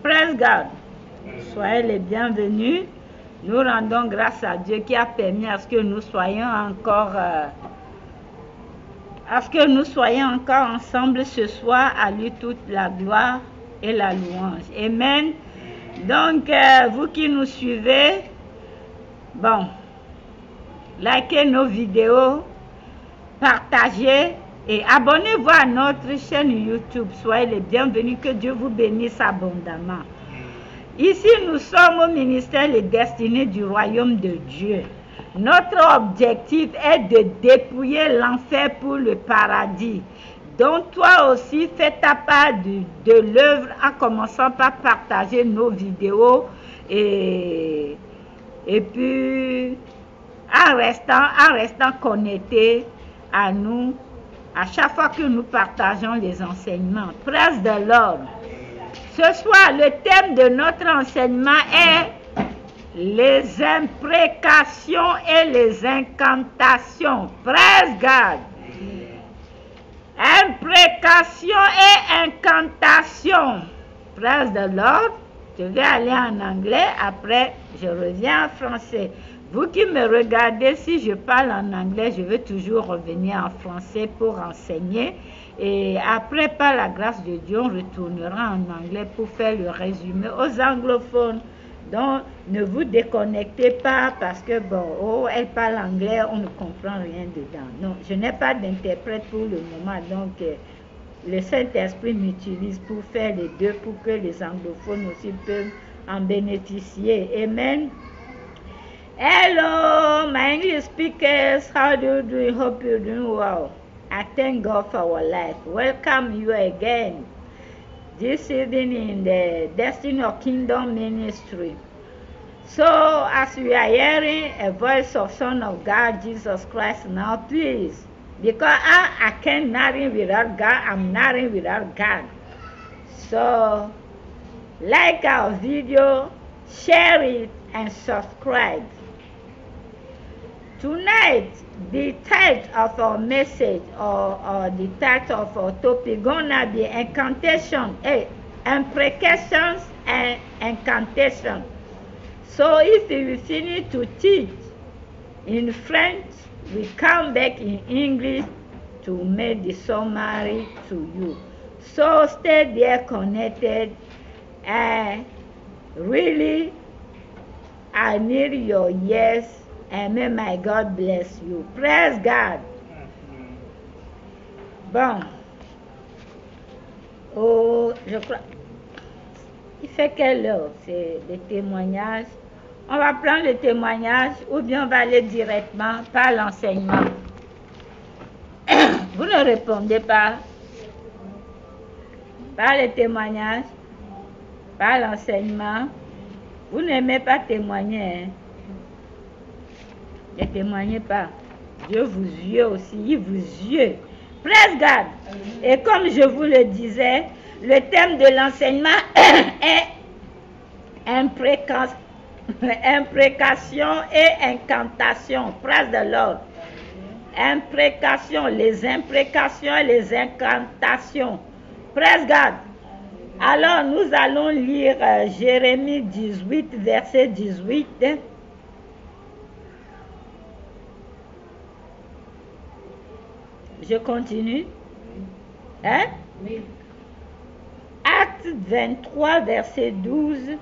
Praise God. Soyez les bienvenus. Nous rendons grâce à Dieu qui a permis à ce que nous soyons encore ensemble ce soir. À lui toute la gloire et la louange. Amen. Donc, vous qui nous suivez, bon, likez nos vidéos, partagez et abonnez-vous à notre chaîne YouTube. Soyez les bienvenus, que Dieu vous bénisse abondamment. Ici, nous sommes au ministère Les Destinées du Royaume de Dieu. Notre objectif est de dépouiller l'enfer pour le paradis. Donc, toi aussi, fais ta part de l'œuvre en commençant par partager nos vidéos et puis en restant connecté à nous à chaque fois que nous partageons les enseignements. Praise the Lord. Ce soir, le thème de notre enseignement est les imprécations et les incantations. Praise God. Imprécations et incantations. Praise the Lord. Je vais aller en anglais, après je reviens en français. Vous qui me regardez, si je parle en anglais, je vais toujours revenir en français pour enseigner. Et après, par la grâce de Dieu, on retournera en anglais pour faire le résumé aux anglophones. Donc, ne vous déconnectez pas parce que, bon, oh, elle parle anglais, on ne comprend rien dedans. Non, je n'ai pas d'interprète pour le moment, donc le Saint-Esprit m'utilise pour faire les deux, pour que les anglophones aussi peuvent en bénéficier. Amen. Hello, my English speakers. How do you do? Hope you're doing well. I thank God for our life. Welcome you again this evening in the Destiny of Kingdom Ministry. So, as we are hearing a voice of Son of God, Jesus Christ, now please, because I can't nothing without God, I'm nothing without God. So, like our video, share it, and subscribe. Tonight, the title of our message or the title of our topic gonna be incantation, imprecations and incantation. So if we finish to teach in French, we come back in English to make the summary to you. So stay there connected, and really I need your yes. And may my God bless you. Praise God. Bon. Oh, je crois. Il fait quelle heure? C'est des témoignages. On va prendre le témoignage ou bien on va aller directement par l'enseignement. Vous ne répondez pas. Par le témoignage, par l'enseignement. Vous n'aimez pas témoigner, hein? Ne témoignez pas. Dieu vous yeux aussi, il vous yeux. Praise God. Et comme je vous le disais, le thème de l'enseignement est imprécation et incantation. Praise the Lord. Imprécation, les imprécations et les incantations. Praise God. Alors nous allons lire Jérémie 18, verset 18. Je continue. Hein? Oui. Acte 23, verset 12.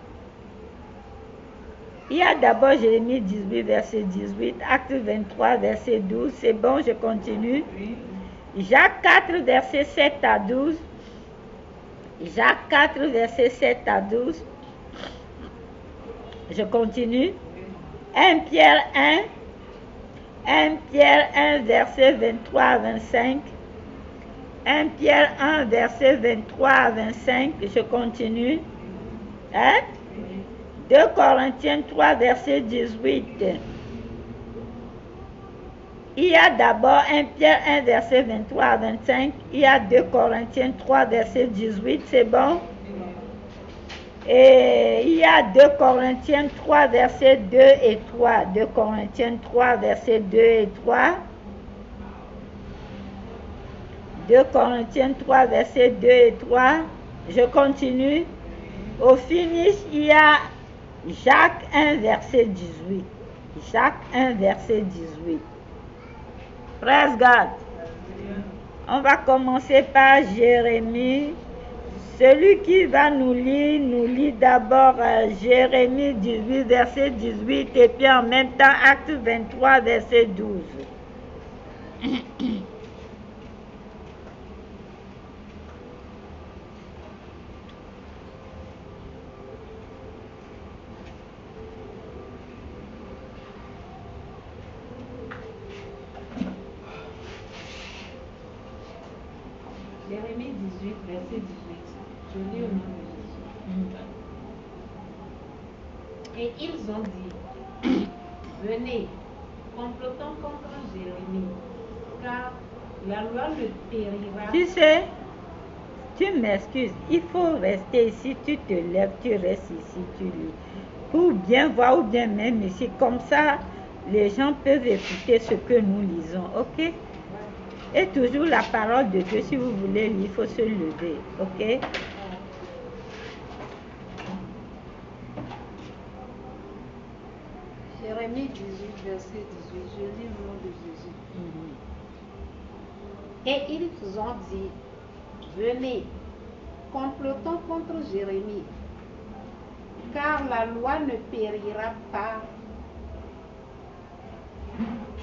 Il y a d'abord Jérémie 18, verset 18. Acte 23, verset 12. C'est bon, je continue. Oui. Jacques 4, verset 7 à 12. Jacques 4, verset 7 à 12. Je continue. 1 Pierre 1. 1 Pierre 1, verset 23 à 25. 1 Pierre 1, verset 23 à 25. Je continue. Hein? 2 Corinthiens 3, verset 18. Il y a d'abord 1 Pierre 1, verset 23 à 25. Il y a 2 Corinthiens 3, verset 18. C'est bon? Et il y a 2 Corinthiens 3, versets 2 et 3. 2 Corinthiens 3, versets 2 et 3. 2 Corinthiens 3, versets 2 et 3. Je continue. Au finish, il y a Jacques 1, verset 18. Jacques 1, verset 18. Praise God. On va commencer par Jérémie. Celui qui va nous lit d'abord Jérémie 18, verset 18, et puis en même temps Acte 23, verset 12. Jérémie 18, verset 18. Je lis au nom de Jésus. Et ils ont dit, venez, complotons contre Jérémie, car la loi ne périra. Tu sais, tu m'excuses, il faut rester ici, tu te lèves, tu restes ici, tu lis. Pour bien voir ou bien même ici, comme ça, les gens peuvent écouter ce que nous lisons, ok? Et toujours la parole de Dieu, si vous voulez lire, il faut se lever, ok? Jérémie 18, verset 18. Je lis au nom de Jésus. Et ils ont dit, venez, complotons contre Jérémie, car la loi ne périra pas.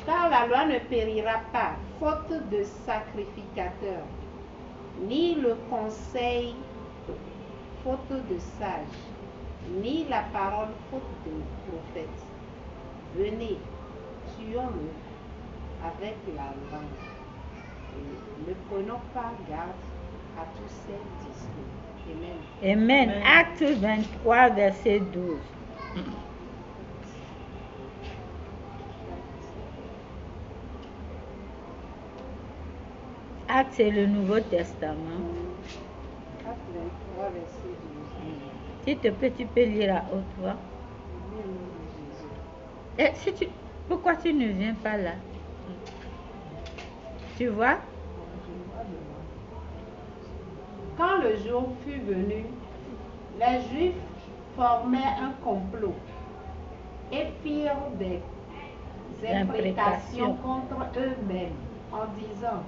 Car la loi ne périra pas, faute de sacrificateurs, ni le conseil, faute de sages, ni la parole, faute de prophètes. Venez, tuons-le avec la langue. Et ne prenons pas garde à tous ces discours. Amen. Amen. Acte 23, verset 12. Acte, c'est le Nouveau Testament. Acte 23, verset 12. S'il te plaît, tu peux lire à haute voix. Et pourquoi tu ne viens pas là? Tu vois? Quand le jour fut venu, les Juifs formaient un complot et firent des imprécations contre eux-mêmes en disant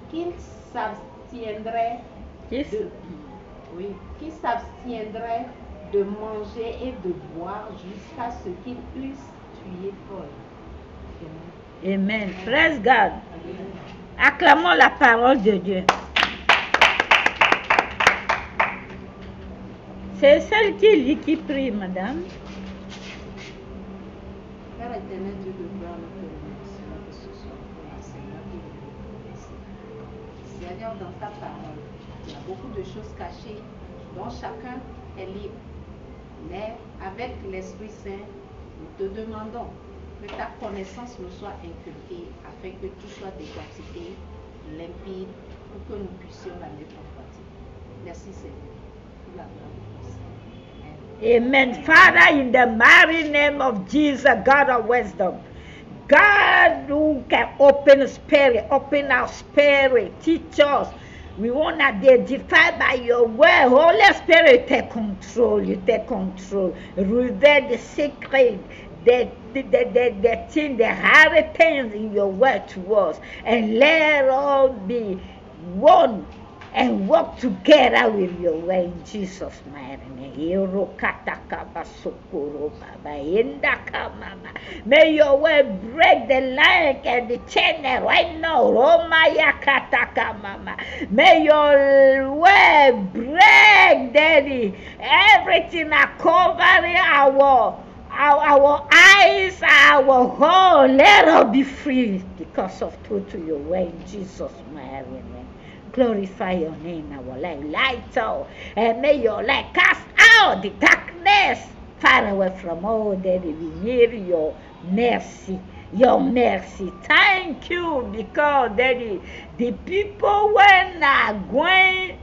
qu'ils s'abstiendraient de manger et de boire jusqu'à ce qu'ils eussent tué Paul. Amen. Praise God. Acclamons la parole de Dieu. C'est celle qui lit, qui prie, madame. Père éternel, Dieu de gloire, nous te remercions de ce soir pour l'enseignement qui nous ici. Seigneur, dans ta parole, il y a beaucoup de choses cachées dont chacun est libre. Mais avec l'Esprit Saint, nous te demandons que ta connaissance nous soit inculquée afin que tout soit décortiqué, limpide, pour que nous puissions la mettre en pratique. Merci Seigneur. Pour la gloire de Dieu. Amen. Father, in the mighty name of Jesus, God of wisdom, God who can open the spirit, open our spirit, teach us. We want to identify by your word. Holy Spirit, take control. You take control. Reveal the secret, the thing, the hard things in your word to us. And let all be one and work together with your way in Jesus' mighty name. May your word break the line and the chain right now. May your word break, Daddy, everything that covering our eyes, our whole. Let us be free because of truth to your way in Jesus' mighty name. Glorify your name, our life. Light out. And may your light cast out the darkness far away from all, Daddy. We need your mercy. Your mercy. Thank you because, Daddy, the people when are going,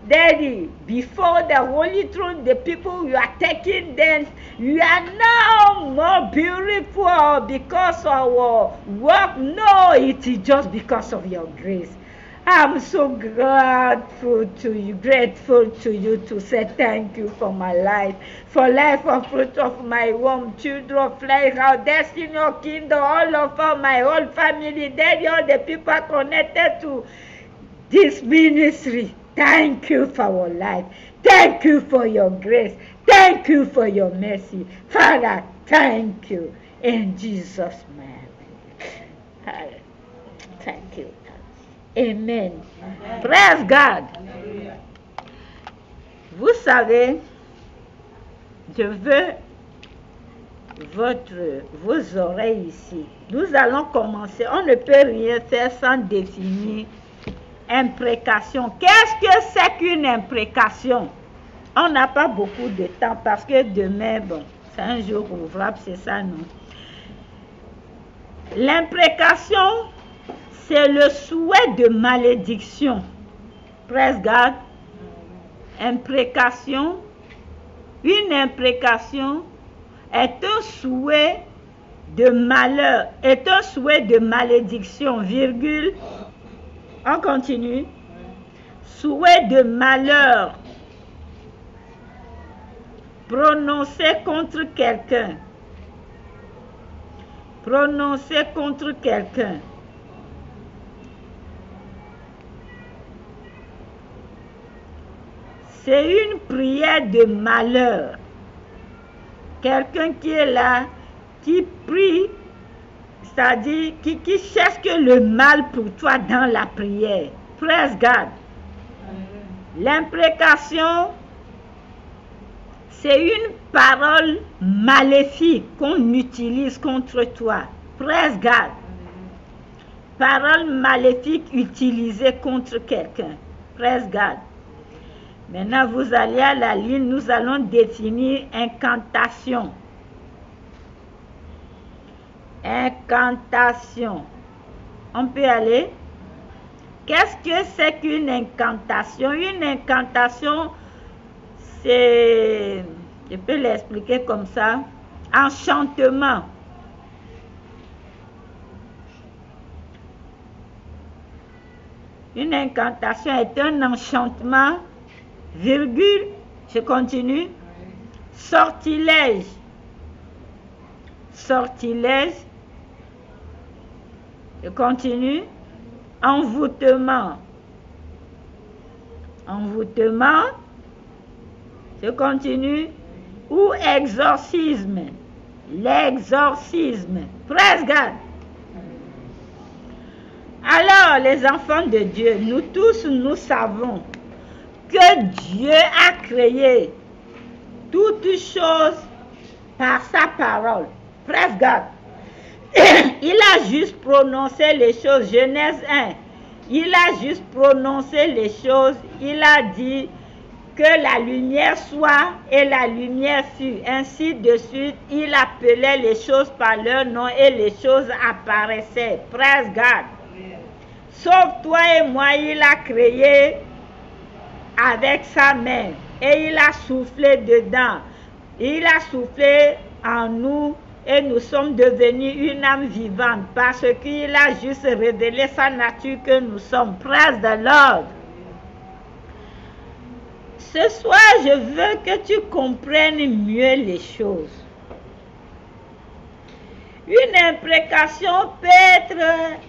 Daddy, before the holy throne, the people you are taking them, you are now more beautiful because of our work. No, it is just because of your grace. I'm so grateful to you to say thank you for my life, for life of fruit of my womb, children of life, our destiny, your kingdom, all of my whole family, then all the people connected to this ministry. Thank you for our life. Thank you for your grace. Thank you for your mercy. Father, thank you. In Jesus' name. Thank you. Amen. Praise God. Vous savez, je veux vos oreilles ici. Nous allons commencer. On ne peut rien faire sans définir imprécation. Qu'est-ce que c'est qu'une imprécation? On n'a pas beaucoup de temps parce que demain, bon, c'est un jour ouvrable, c'est ça, non? L'imprécation, c'est le souhait de malédiction. Praise God. Imprécation. Une imprécation est un souhait de malheur, est un souhait de malédiction, virgule. On continue. Souhait de malheur prononcé contre quelqu'un. Prononcé contre quelqu'un. C'est une prière de malheur. Quelqu'un qui est là, qui prie, c'est-à-dire qui cherche que le mal pour toi dans la prière. Praise God. L'imprécation, c'est une parole maléfique qu'on utilise contre toi. Praise God. Parole maléfique utilisée contre quelqu'un. Praise God. Maintenant, vous allez à la ligne, nous allons définir incantation. Incantation. On peut aller. Qu'est-ce que c'est qu'une incantation? Une incantation, c'est, je peux l'expliquer comme ça, enchantement. Une incantation est un enchantement, virgule, je continue, sortilège. Sortilège, je continue, envoûtement. Envoûtement, je continue, ou exorcisme. L'exorcisme. Praise God. Alors, les enfants de Dieu, nous tous, nous savons que Dieu a créé toutes choses par sa parole. Praise God. Il a juste prononcé les choses. Genèse 1. Il a juste prononcé les choses. Il a dit que la lumière soit et la lumière fut. Ainsi de suite, il appelait les choses par leur nom et les choses apparaissaient. Praise God. Sauf toi et moi, il a créé avec sa main et il a soufflé dedans. Il a soufflé en nous et nous sommes devenus une âme vivante parce qu'il a juste révélé sa nature que nous sommes. Praise the Lord. Ce soir, je veux que tu comprennes mieux les choses. Une imprécation peut être...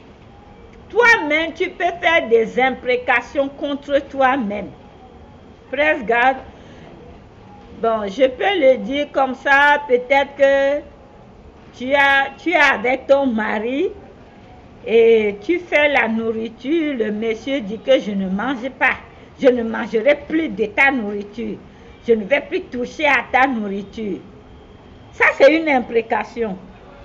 Toi-même, tu peux faire des imprécations contre toi-même. Praise God. Bon, je peux le dire comme ça, peut-être que tu es avec ton mari et tu fais la nourriture, le monsieur dit que je ne mange pas, je ne mangerai plus de ta nourriture, je ne vais plus toucher à ta nourriture. Ça, c'est une imprécation.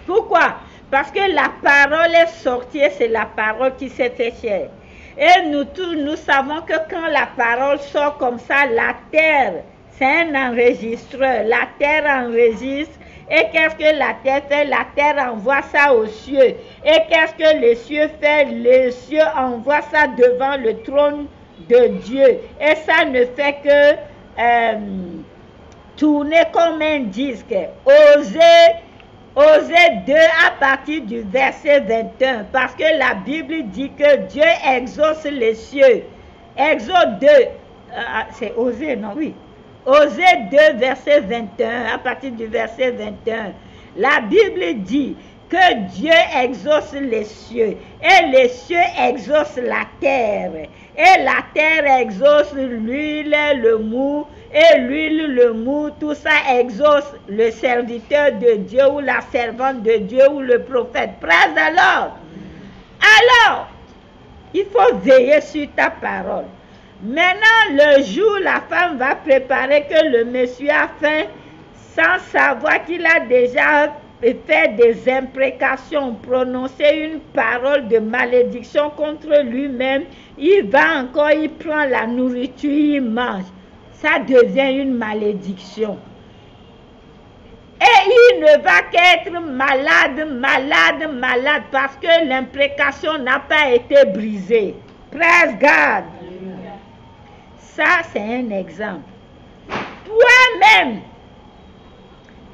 Pourquoi? Parce que la parole est sortie, c'est la parole qui s'est fait chair. Et nous tous, nous savons que quand la parole sort comme ça, la terre, c'est un enregistreur. La terre enregistre. Et qu'est-ce que la terre fait? La terre envoie ça aux cieux. Et qu'est-ce que les cieux fait? Les cieux envoient ça devant le trône de Dieu. Et ça ne fait que tourner comme un disque. Oser Osée 2 à partir du verset 21, parce que la Bible dit que Dieu exauce les cieux. Exode 2, c'est Osée, non? Oui. Osée 2, verset 21, à partir du verset 21. La Bible dit que Dieu exauce les cieux, et les cieux exaucent la terre, et la terre exauce l'huile, le mou, et l'huile, le mou, tout ça exauce le serviteur de Dieu ou la servante de Dieu ou le prophète. Praise the Lord. Alors, il faut veiller sur ta parole. Maintenant, le jour, la femme va préparer que le monsieur a faim, sans savoir qu'il a déjà fait des imprécations, prononcer une parole de malédiction contre lui-même. Il va encore, il prend la nourriture, il mange. Ça devient une malédiction. Et il ne va qu'être malade, malade, malade, parce que l'imprécation n'a pas été brisée. Praise God. Ça, c'est un exemple. Toi-même,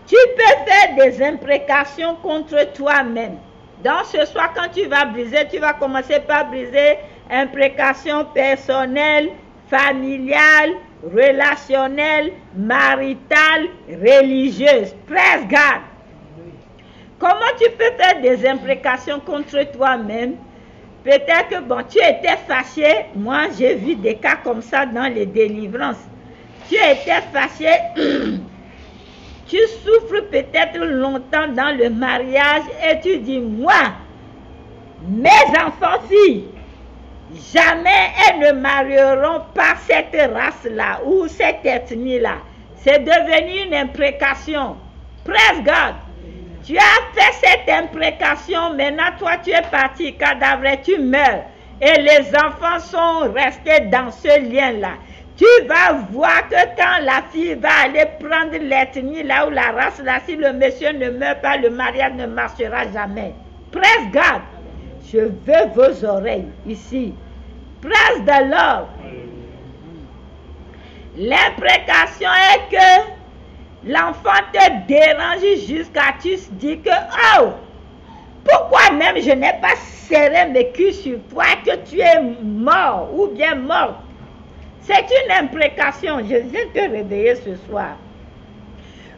tu peux faire des imprécations contre toi-même. Donc, ce soir, quand tu vas briser, tu vas commencer par briser imprécations personnelles, familiales, relationnelles, maritales, religieuses. Praise God. Comment tu peux faire des imprécations contre toi-même? Peut-être que, bon, tu étais fâché. Moi, j'ai vu des cas comme ça dans les délivrances. Tu étais fâché. Tu souffres peut-être longtemps dans le mariage et tu dis, moi, mes enfants filles, jamais elles ne marieront pas cette race-là ou cette ethnie-là. C'est devenu une imprécation. Praise God. Tu as fait cette imprécation, maintenant toi tu es parti, cadavre, tu meurs. Et les enfants sont restés dans ce lien-là. Tu vas voir que quand la fille va aller prendre l'ethnie là ou la race là, si le monsieur ne meurt pas, le mariage ne marchera jamais. Praise God. Je veux vos oreilles ici. Praise the Lord. L'imprécation est que l'enfant te dérange jusqu'à tu te dis que, oh, pourquoi même je n'ai pas serré mes culs sur toi que tu es mort ou bien morte. C'est une imprécation. Je viens te réveiller ce soir.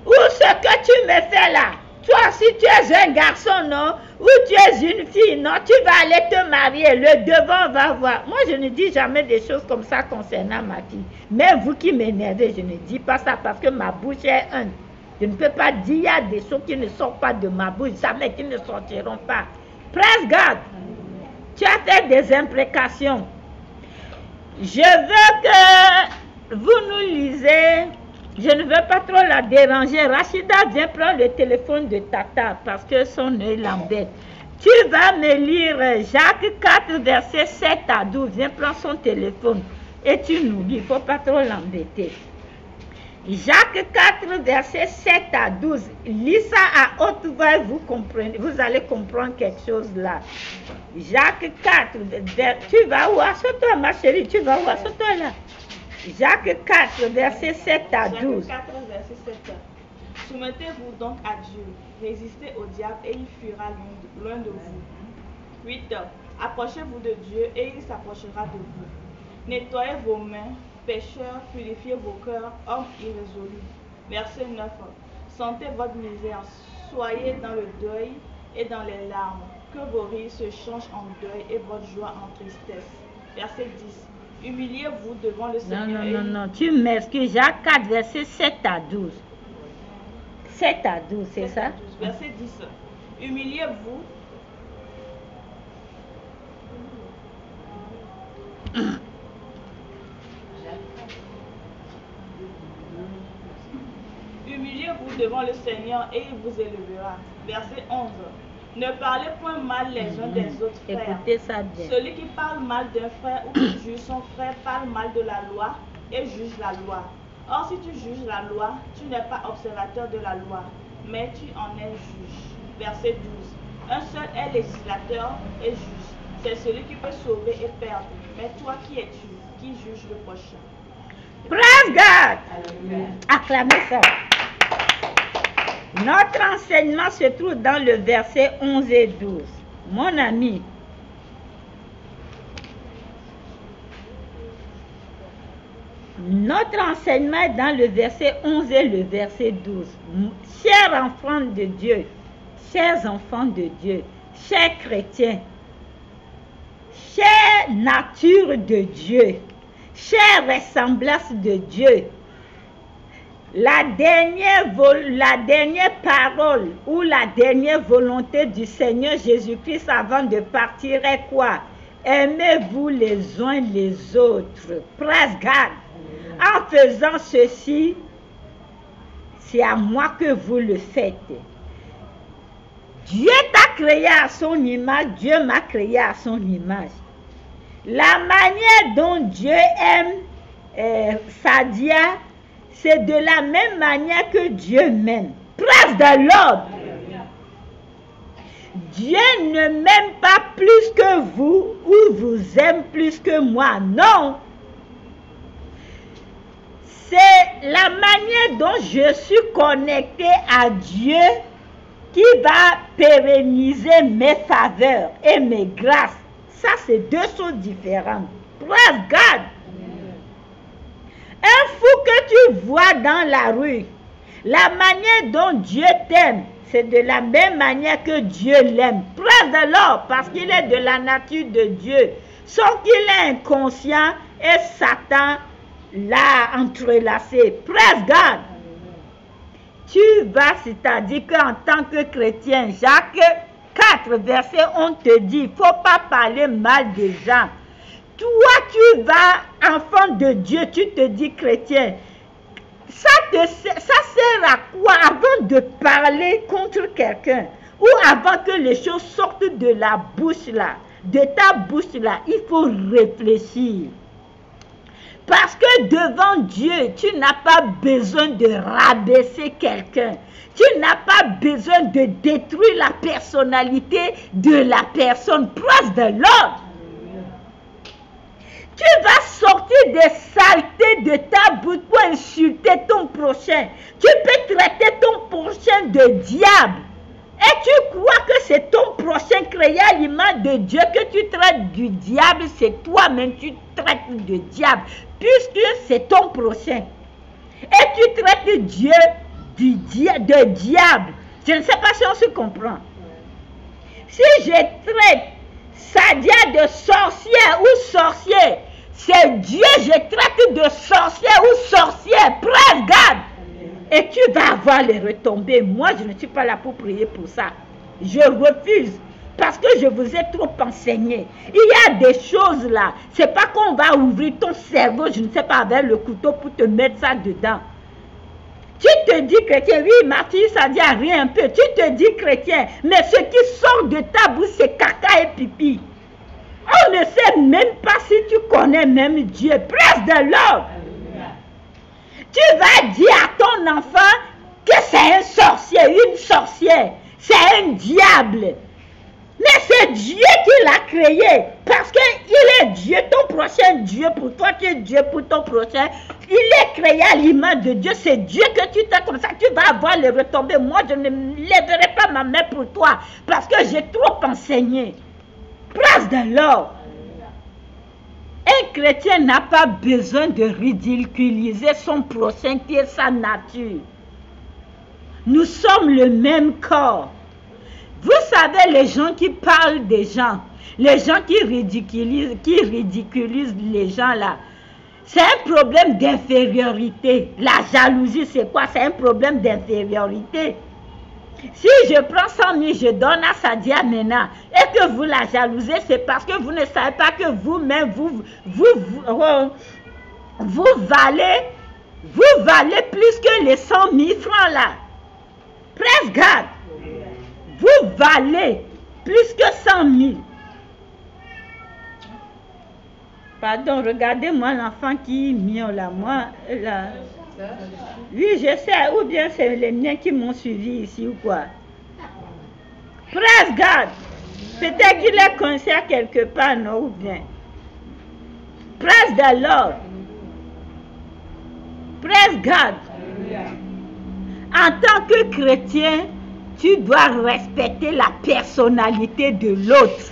Ou ce que tu me fais là. Toi, si tu es un garçon, non, ou tu es une fille, non, tu vas aller te marier. Le devant va voir. Moi, je ne dis jamais des choses comme ça concernant ma fille. Mais vous qui m'énervez, je ne dis pas ça parce que ma bouche est un. Je ne peux pas dire, il y a des choses qui ne sortent pas de ma bouche, jamais qui ne sortiront pas. Praise God. Tu as fait des imprécations. Je veux que vous nous lisez. Je ne veux pas trop la déranger. Rachida, viens prendre le téléphone de Tata parce que son œil l'embête. Tu vas me lire Jacques 4, verset 7 à 12. Viens prendre son téléphone et tu nous lis. Il ne faut pas trop l'embêter. Jacques 4, verset 7 à 12. Lis ça à haute voix, vous comprenez. Vous allez comprendre quelque chose là. Jacques 4, tu vas où? Assois-toi, ma chérie, tu vas où? Assois-toi là. Jacques 4, verset 7 à 12. Jacques 4, verset 7. Soumettez-vous donc à Dieu, résistez au diable et il fuira loin de vous. 8. Approchez-vous de Dieu et il s'approchera de vous. Nettoyez vos mains, pécheurs, purifiez vos cœurs, hommes irrésolus. Verset 9. Sentez votre misère, soyez dans le deuil et dans les larmes, que vos rires se changent en deuil et votre joie en tristesse. Verset 10. Humiliez-vous devant le Seigneur. Non, tu m'excuses. Jacques 4, verset 7 à 12. 7 à 12, c'est ça? 12, verset 10. Humiliez-vous. Humiliez-vous devant le Seigneur et il vous élevera. Verset 11. Ne parlez point mal les uns des autres frères. Écoutez ça bien. Celui qui parle mal d'un frère ou qui juge son frère parle mal de la loi et juge la loi. Or, si tu juges la loi, tu n'es pas observateur de la loi, mais tu en es juge. Verset 12. Un seul est législateur et juge. C'est celui qui peut sauver et perdre. Mais toi, qui es-tu qui juge le prochain? Praise God! Acclamez ça. Notre enseignement se trouve dans le verset 11 et 12. Mon ami, notre enseignement est dans le verset 11 et le verset 12. Chers enfants de Dieu, chers enfants de Dieu, chers chrétiens, chère nature de Dieu, chère ressemblance de Dieu, la dernière parole ou la dernière volonté du Seigneur Jésus-Christ avant de partir est quoi? Aimez-vous les uns les autres. Praise God. En faisant ceci, c'est à moi que vous le faites. Dieu t'a créé à son image, Dieu m'a créé à son image. La manière dont Dieu aime Sadia, c'est de la même manière que Dieu m'aime. Praise the Lord. Dieu ne m'aime pas plus que vous ou vous aime plus que moi. Non. C'est la manière dont je suis connecté à Dieu qui va pérenniser mes faveurs et mes grâces. Ça, c'est deux choses différentes. Praise God. Un fou que tu vois dans la rue, la manière dont Dieu t'aime, c'est de la même manière que Dieu l'aime. Praise the Lord, parce qu'il est de la nature de Dieu. Sauf qu'il est inconscient et Satan l'a entrelacé. Praise God. Tu vas, c'est-à-dire qu'en tant que chrétien, Jacques 4, verset, on te dit, il ne faut pas parler mal des gens. Toi, tu vas, enfant de Dieu, tu te dis chrétien. Ça sert à quoi avant de parler contre quelqu'un? Ou avant que les choses sortent de la bouche là, de ta bouche là, il faut réfléchir. Parce que devant Dieu, tu n'as pas besoin de rabaisser quelqu'un. Tu n'as pas besoin de détruire la personnalité de la personne. Praise the Lord. Tu vas sortir des saletés de ta bouche pour insulter ton prochain. Tu peux traiter ton prochain de diable. Et tu crois que c'est ton prochain créé à l'image de Dieu que tu traites du diable, c'est toi-même tu traites de diable, puisque c'est ton prochain. Et tu traites Dieu de diable. Je ne sais pas si on se comprend. Si je traite Sadia de sorcière ou sorcier, c'est Dieu je traite de sorcière ou sorcière. Praise God. Et tu vas avoir les retombées. Moi, je ne suis pas là pour prier pour ça. Je refuse. Parce que je vous ai trop enseigné. Il y a des choses là. C'est pas qu'on va ouvrir ton cerveau, je ne sais pas, avec le couteau pour te mettre ça dedans. Tu te dis chrétien, oui, ma fille, ça dit rien un peu. Tu te dis chrétien, mais ce qui sort de ta bouche, c'est caca et pipi. On ne sait même pas si tu connais même Dieu. Praise the Lord. Tu vas dire à ton enfant que c'est un sorcier, une sorcière, c'est un diable. Mais c'est Dieu qui l'a créé. Parce qu'il est Dieu, ton prochain Dieu pour toi, tu es Dieu pour ton prochain. Il est créé à l'image de Dieu. C'est Dieu que tu t'es comme ça. Tu vas avoir les retombées. Moi, je ne lèverai pas ma main pour toi. Parce que j'ai trop enseigné. Praise the Lord. Un chrétien n'a pas besoin de ridiculiser son prochain qui est sa nature. Nous sommes le même corps. Vous savez, les gens qui parlent des gens, les gens qui ridiculisent les gens là, c'est un problème d'infériorité. La jalousie, c'est quoi? C'est un problème d'infériorité. Si je prends 100 000, je donne à Sadia maintenant, et que vous la jalousez, c'est parce que vous ne savez pas que vous-même, vous valez plus que les 100 000 francs là. Praise God. Vous valez plus que 100 000. Pardon, regardez-moi l'enfant qui miaule là. Moi, là. Oui, je sais. Ou bien c'est les miens qui m'ont suivi ici ou quoi. Praise God. Peut-être qu'il est coincé quelque part, non, ou bien. Praise the Lord. Praise God. En tant que chrétien, tu dois respecter la personnalité de l'autre.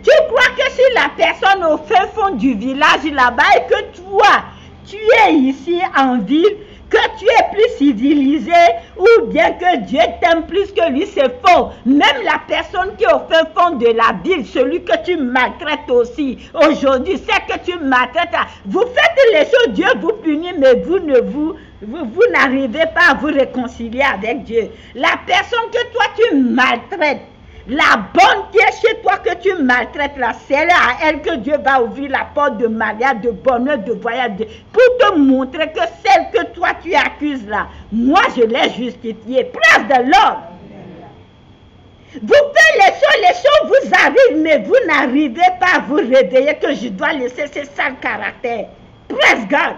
Tu crois que si la personne au fin fond du village là-bas et que toi, tu es ici en ville, que tu es plus civilisé ou bien que Dieu t'aime plus que lui, c'est faux. Même la personne qui est au fin fond de la ville, celui que tu maltraites aussi, aujourd'hui, c'est que tu maltraites. Vous faites les choses, Dieu vous punit, mais vous n'arrivez pas à vous réconcilier avec Dieu. La personne que toi tu maltraites, la bonne qui est chez toi que tu maltraites, là, c'est à elle que Dieu va ouvrir la porte de mariage, de bonheur, de voyage, pour te montrer que celle que toi tu accuses là, moi je l'ai justifiée. Praise the Lord. Vous faites les choses vous arrivent, mais vous n'arrivez pas à vous réveiller que je dois laisser ce sale caractère. Praise God.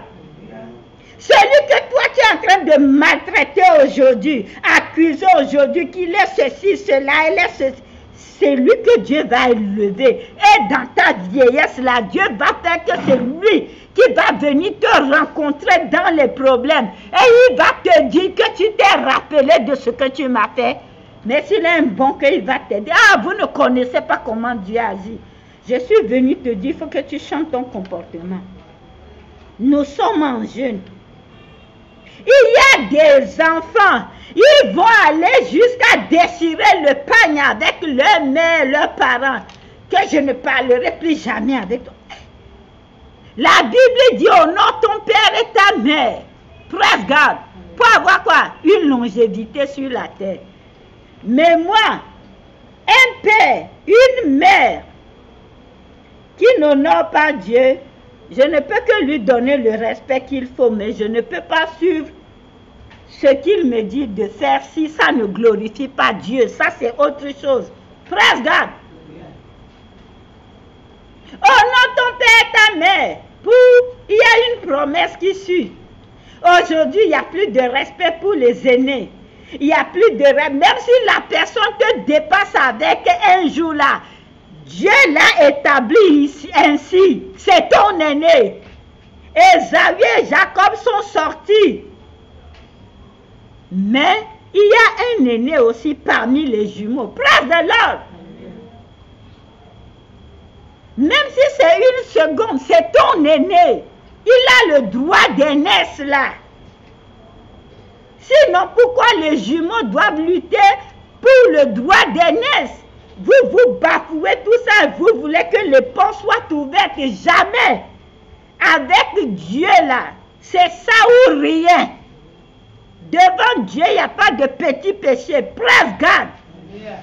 Celui que toi tu es en train de maltraiter aujourd'hui, accuser aujourd'hui qu'il est ceci, cela, il est ceci, c'est lui que Dieu va élever. Et dans ta vieillesse là, Dieu va faire que c'est lui qui va venir te rencontrer dans les problèmes. Et il va te dire que tu t'es rappelé de ce que tu m'as fait. Mais s'il est un bon cœur, il va te dire, ah, vous ne connaissez pas comment Dieu agit. Je suis venu te dire, il faut que tu changes ton comportement. Nous sommes en jeûne. Il y a des enfants, ils vont aller jusqu'à déchirer le pagne avec leur mère, leurs parents, que je ne parlerai plus jamais avec toi. La Bible dit, honore ton père et ta mère. Praise God. Pour avoir quoi? Une longévité sur la terre. Mais moi, un père, une mère qui n'honore pas Dieu, je ne peux que lui donner le respect qu'il faut, mais je ne peux pas suivre ce qu'il me dit de faire si ça ne glorifie pas Dieu. Ça, c'est autre chose. Praise God. Honore ton père et ta mère. Il y a une promesse qui suit. Aujourd'hui, il n'y a plus de respect pour les aînés. Il n'y a plus de respect. Même si la personne te dépasse avec un jour là, Dieu l'a établi ici, ainsi. C'est ton aîné. Ésaü et Jacob sont sortis. Mais il y a un aîné aussi parmi les jumeaux. Praise the Lord. Même si c'est une seconde, c'est ton aîné. Il a le droit d'aînesse là. Sinon, pourquoi les jumeaux doivent lutter pour le droit d'aînesse? Vous bafouez tout ça, vous voulez que les portes soient ouvertes. Jamais. Avec Dieu là, c'est ça ou rien. Devant Dieu, il n'y a pas de petit péché. Praise God. Yeah.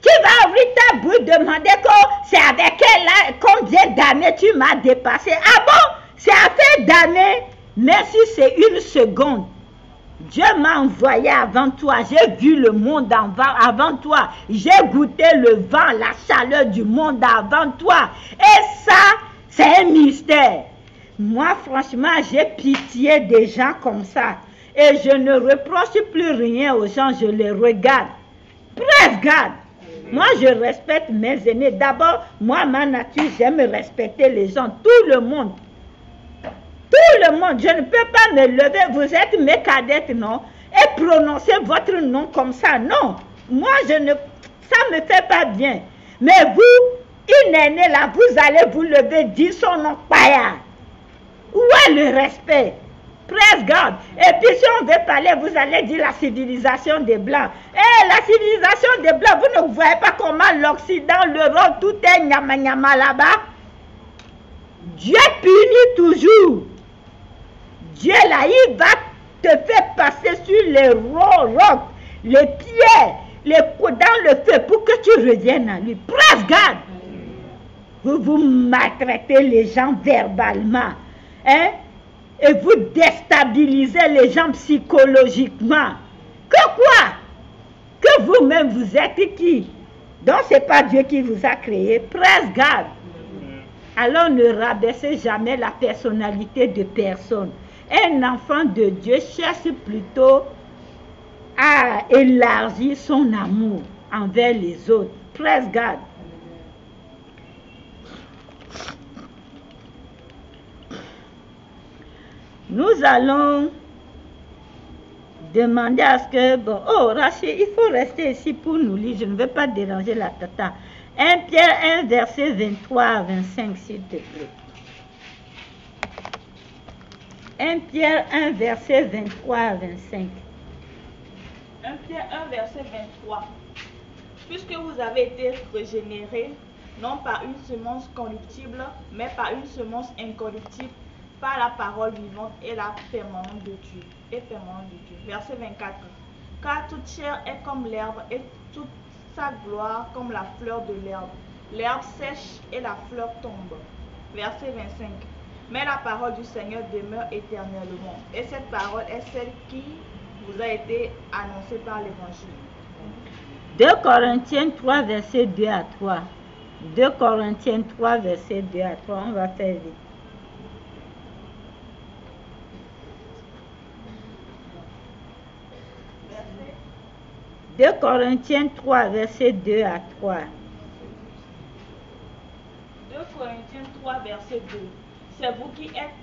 Tu vas ouvrir ta bouche, demander que c'est avec elle là, combien d'années tu m'as dépassé. Ah bon? C'est affaire d'années. Mais si c'est une seconde, Dieu m'a envoyé avant toi. J'ai vu le monde avant toi. J'ai goûté le vent, la chaleur du monde avant toi. Et ça, c'est un mystère. Moi, franchement, j'ai pitié des gens comme ça. Et je ne reproche plus rien aux gens, je les regarde. Praise God. Moi, je respecte mes aînés. D'abord, moi, ma nature, j'aime respecter les gens, tout le monde. Tout le monde. Je ne peux pas me lever, vous êtes mes cadettes, non? Et prononcer votre nom comme ça, non. Moi, ça ne me fait pas bien. Mais vous, une aînée là, vous allez vous lever, dire son nom, paya. Où est le respect? Praise God. Et puis si on veut parler, vous allez dire la civilisation des Blancs. Eh, la civilisation des Blancs, vous ne voyez pas comment l'Occident, l'Europe, tout est nyama là-bas. Dieu punit toujours. Dieu là, il va te faire passer sur les rocs, les pierres, dans le feu pour que tu reviennes à lui. Praise God. Vous maltraitez les gens verbalement. Hein? Et vous déstabilisez les gens psychologiquement. Que quoi? Que vous-même vous êtes qui? Donc ce n'est pas Dieu qui vous a créé. Praise God. Alors ne rabaissez jamais la personnalité de personne. Un enfant de Dieu cherche plutôt à élargir son amour envers les autres. Praise God. Nous allons demander à ce que... Bon, oh, Rachid, il faut rester ici pour nous lire. Je ne veux pas déranger la tata. 1 Pierre 1, verset 23 à 25, s'il te plaît. 1 Pierre 1, verset 23 à 25. 1 Pierre 1, verset 23. Puisque vous avez été régénérés, non par une semence corruptible, mais par une semence incorruptible, par la parole vivante et la permanente de Dieu. Verset 24. Car toute chair est comme l'herbe et toute sa gloire comme la fleur de l'herbe. L'herbe sèche et la fleur tombe. Verset 25. Mais la parole du Seigneur demeure éternellement. Et cette parole est celle qui vous a été annoncée par l'Évangile. 2 Corinthiens 3, verset 2 à 3. 2 Corinthiens 3, verset 2 à 3. On va faire vite. « 2 Corinthiens 3, verset 2 à 3. » 2 Corinthiens 3, verset 2. C'est vous qui êtes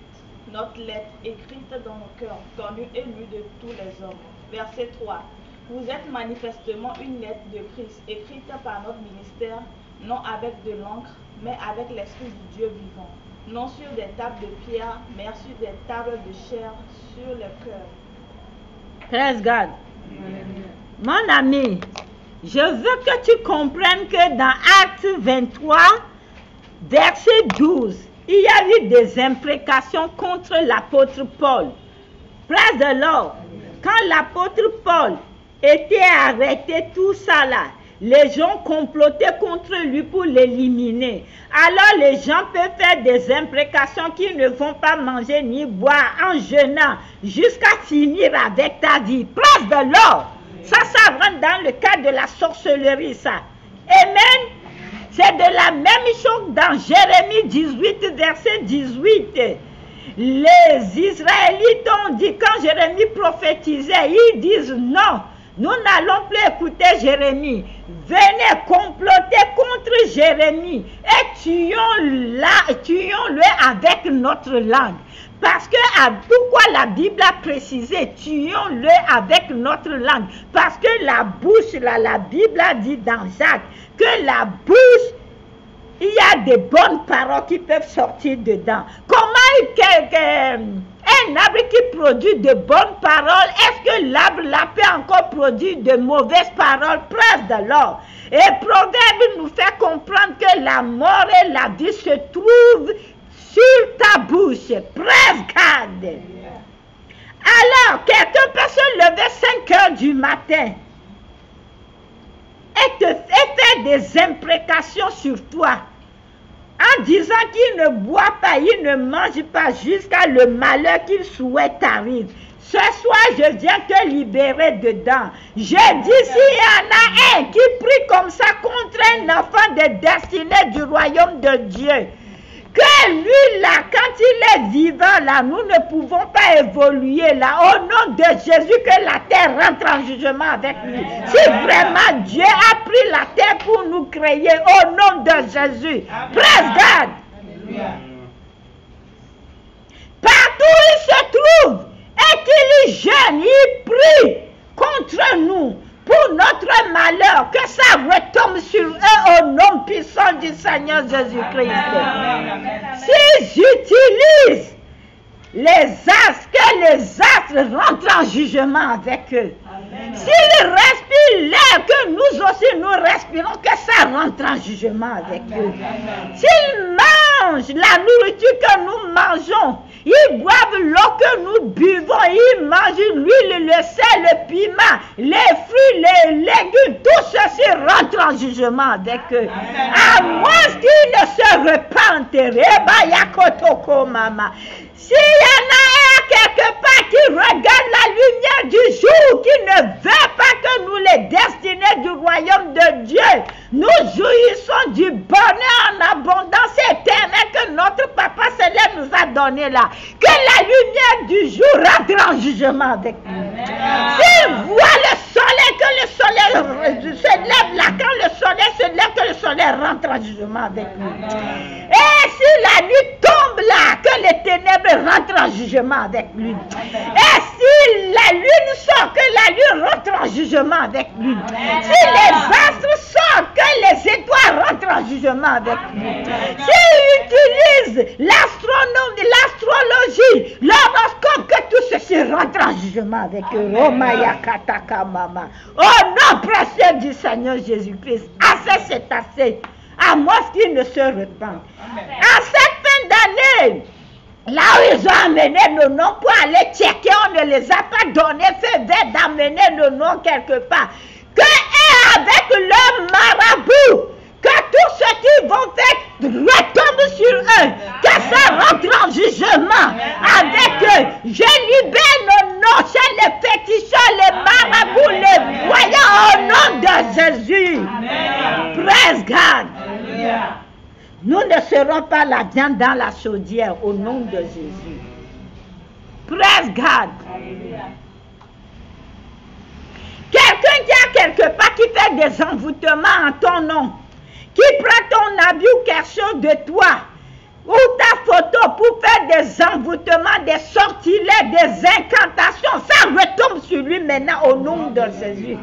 notre lettre écrite dans nos cœurs, connue et lue de tous les hommes. Verset 3. Vous êtes manifestement une lettre de Christ, écrite par notre ministère, non avec de l'encre, mais avec l'Esprit du Dieu vivant, non sur des tables de pierre, mais sur des tables de chair, sur le cœur. Praise God. Mon ami, je veux que tu comprennes que dans Actes 23, verset 12, il y a eu des imprécations contre l'apôtre Paul. Praise the Lord. Quand l'apôtre Paul était arrêté, tout ça là, les gens complotaient contre lui pour l'éliminer. Alors les gens peuvent faire des imprécations qu'ils ne vont pas manger ni boire en jeûnant jusqu'à finir avec ta vie. Praise the Lord. Ça rentre dans le cadre de la sorcellerie, ça. Amen. C'est de la même chose dans Jérémie 18, verset 18. Les Israélites ont dit, quand Jérémie prophétisait, ils disent non, nous n'allons plus écouter Jérémie. Venez comploter contre Jérémie et tuons-le avec notre langue. Parce que pourquoi la Bible a précisé, tuons-le avec notre langue? Parce que la bouche, là, la Bible a dit dans Jacques, que la bouche, il y a des bonnes paroles qui peuvent sortir dedans. Comment un arbre qui produit de bonnes paroles, est-ce que l'arbre là peut encore produire de mauvaises paroles? Praise the Lord. Et Proverbe nous fait comprendre que la mort et la vie se trouvent sur ta bouche. Praise God. Alors, quelqu'un peut se lever 5 heures du matin et faire des imprécations sur toi en disant qu'il ne boit pas, il ne mange pas jusqu'à le malheur qu'il souhaite arrive. Ce soir, je viens te libérer dedans. Je dis, s'il y en a un qui prie comme ça contre un enfant de destinée du royaume de Dieu, que lui là, quand il est vivant là, nous ne pouvons pas évoluer là. Au nom de Jésus, que la terre rentre en jugement avec lui. Si vraiment Dieu a pris la terre pour nous créer, au nom de Jésus. Praise God. Partout où il se trouve, et qu'il jeûne, il prie contre nous. Pour notre malheur, que ça retombe sur eux au nom puissant du Seigneur Jésus-Christ. Si j'utilise les astres, que les astres rentrent en jugement avec eux. S'ils respirent l'air que nous aussi nous respirons, que ça rentre en jugement avec eux. S'ils mangent la nourriture que nous mangeons, ils boivent l'eau que nous buvons, ils mangent l'huile, le sel, le piment, les fruits, les légumes, tout ceci rentre en jugement avec eux. À moins qu'ils ne se repentent. S'il y en a un quelque part qui regarde la lumière du jour, qui ne veut pas que nous les destinés du royaume de Dieu, nous jouissons du bonheur en abondance éternelle que notre Papa Céleste nous a donné là. Que la lumière du jour rentre en jugement avec nous. S'il voit le soleil, que le soleil se lève là, quand le soleil se lève, que le soleil rentre en jugement avec nous. Et si la nuit tombe là, que les ténèbres rentrent en jugement avec lui. Et si la lune sort, que en jugement avec lui. Si les astres sortent, que les étoiles rentrent en jugement avec lui. S'il utilise l'astronomie, l'astrologie, l'horoscope, que tout ceci rentre en jugement avec eux. Oh non, précieux du Seigneur Jésus-Christ, assez c'est assez. À moins qu'ils ne se repentent. À cette fin d'année, là où ils ont amené nos noms pour aller checker, on ne les a pas donné fait vert d'amener nos noms quelque part. Que avec leur marabout, que tous ceux qui vont faire retombent sur eux, que ça rentre en jugement avec eux. Je libère nos noms chez les féticheurs, les marabouts, les voyants au nom de Jésus. Praise God. Nous ne serons pas la viande dans la chaudière au nom de Jésus. Praise God. Quelqu'un qui a quelque part qui fait des envoûtements en ton nom, qui prend ton habit ou quelque chose de toi, ou ta photo pour faire des envoûtements, des sortilèges, des incantations, ça retombe sur lui maintenant au nom de Jésus.